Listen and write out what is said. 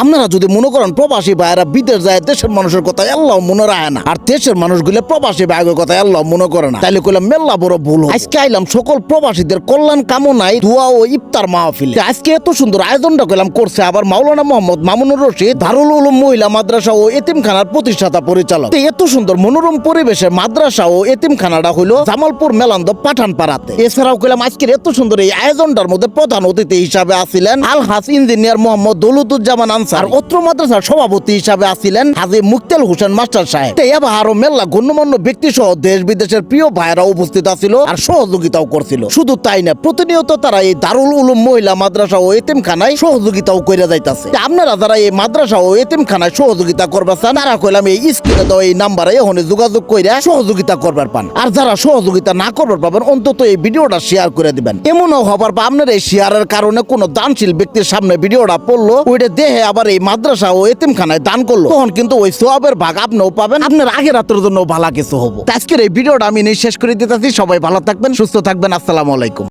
আপনারা যদি মনে করেন প্রবাসী ভাইয়েরা বিদেশ যায় দেশের মানুষের কথা আল্লাহ মনে রাখে না, আর দেশের মানুষগুলো প্রবাসী ভাইয়ের কথা আল্লাহ মনে করে না, তাইলে কইলাম মেল্লা বড় ভুল। আজকে আইলাম সকল প্রবাসীদের কল্যাণ কামনায় দোয়া ও ইফতার মাহফিল। আজকে এত সুন্দর আয়োজনটা কইলাম করছে আবার মাওলানা মোহাম্মদ মামুনুর রশিদ, দারুল উলুম মহিলা মাদ্রাসা ও এতিমখানার প্রতিষ্ঠাতা পরিচালক। এত সুন্দর মনোরম পরিবেশে মাদ্রাসা ও এতিমখানাটা হইলো জামালপুর মেলান্দ পাঠানপাড়াতে। এছাড়াও কইলাম আজকের এত সুন্দর এই আয়োজনটার মধ্যে প্রধান অতিথি হিসাবে আছিলেন আলহাজ ইঞ্জিনিয়ার মোহাম্মদ দৌলতুজ্জামান আনসার। অত্র মাদ্রাসার সভাপতি হিসাবে আছিলেন হাজী মুক্তাল হোসেন মাস্টার সাহেব। এবার আরো মেলা গণ্যমান্য ব্যক্তি সহ দেশ বিদেশের প্রিয় ভাইয়েরা উপস্থিত আছিল আর সহযোগিতাও করছিল। শুধু তাই না, প্রতিনিয়ত তারা এই দারুল উলুম মহিলা মাদ্রাসা ও এতিমখানায় সহযোগিতাও করে যাইতাছে। আপনারা যারা এই মাদ্রাসা ও এতিমখানায় সহযোগিতা করবে চান, তারা কইলাম এই স্ক্রিনে দেওয়া এই নাম্বারে এখনই যোগাযোগ কইরা সহযোগিতা করবার পান। আর যারা সহযোগিতা না করবার পাবেন অন্তত এই ভিডিওটা শেয়ার করে দিবেন। এমনও হবার পর আপনার এই শেয়ারের কারণে কোনো দানশীল ব্যক্তির সামনে ভিডিওটা পড়লো, ওইটা দেখে আবার এই মাদ্রাসা ও এতিমখানায় দান করলো, তখন কিন্তু ওই সওয়াবের ভাগ আপনিও পাবেন, আপনার আগের রাতের জন্য ভালো কিছু হবো। আজকের এই ভিডিওটা আমি শেষ করে দিতেছি। সবাই ভালো থাকবেন, সুস্থ থাকবেন। আসসালামু আলাইকুম।